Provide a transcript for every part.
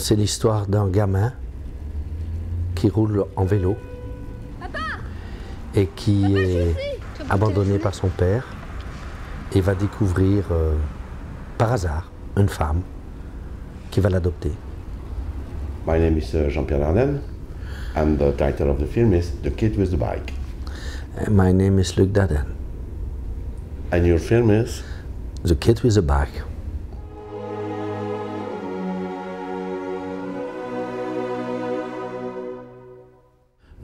C'est l'histoire d'un gamin qui roule en vélo et qui est abandonné par son père et va découvrir par hasard une femme qui va l'adopter. My name is Jean-Pierre Dardenne, and the title of the film is The Kid with the Bike. And my name is Luc Dardenne. And your film is? The Kid with the Bike.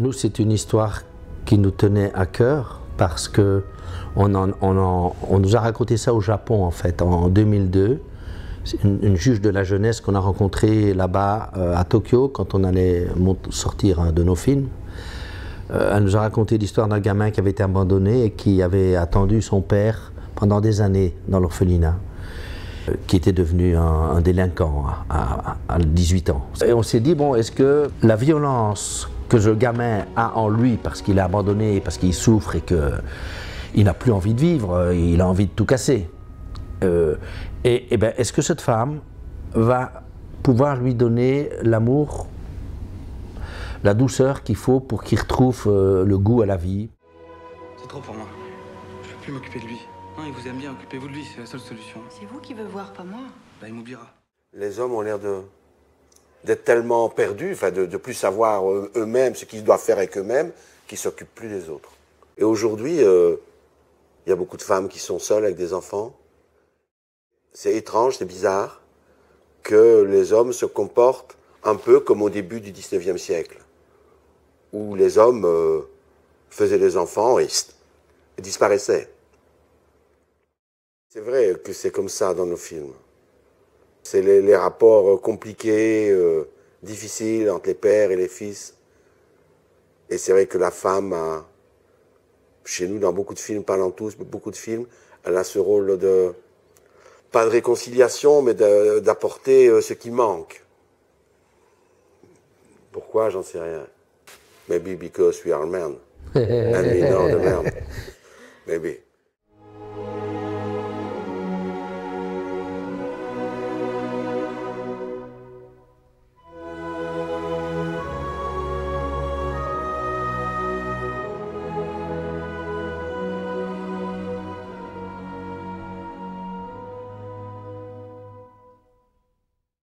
Nous, c'est une histoire qui nous tenait à cœur parce que on nous a raconté ça au Japon en fait en 2002. C'est une juge de la jeunesse qu'on a rencontrée là-bas à Tokyo quand on allait sortir un de nos films. Elle nous a raconté l'histoire d'un gamin qui avait été abandonné et qui avait attendu son père pendant des années dans l'orphelinat, qui était devenu un délinquant à 18 ans. Et on s'est dit, bon, est-ce que la violence que ce gamin a en lui, parce qu'il est abandonné, parce qu'il souffre et qu'il n'a plus envie de vivre, il a envie de tout casser, et ben, est-ce que cette femme va pouvoir lui donner l'amour, la douceur qu'il faut pour qu'il retrouve le goût à la vie? C'est trop pour moi. Je ne peux plus m'occuper de lui. Non, il vous aime bien, occupez-vous de lui, c'est la seule solution. C'est vous qui veut voir, pas moi. Bah, il m'oubliera. Les hommes ont l'air d'être tellement perdus, enfin de plus savoir eux-mêmes ce qu'ils doivent faire avec eux-mêmes, qu'ils ne s'occupent plus des autres. Et aujourd'hui, il y a beaucoup de femmes qui sont seules avec des enfants. C'est étrange, c'est bizarre que les hommes se comportent un peu comme au début du 19e siècle, où les hommes faisaient des enfants et disparaissaient. C'est vrai que c'est comme ça dans nos films. C'est les rapports compliqués, difficiles entre les pères et les fils. Et c'est vrai que la femme a, chez nous, dans beaucoup de films, pas dans tous, mais beaucoup de films, elle a ce rôle de, pas de réconciliation, mais d'apporter ce qui manque. Pourquoi, j'en sais rien. Maybe because we are men. And we know the men. Maybe.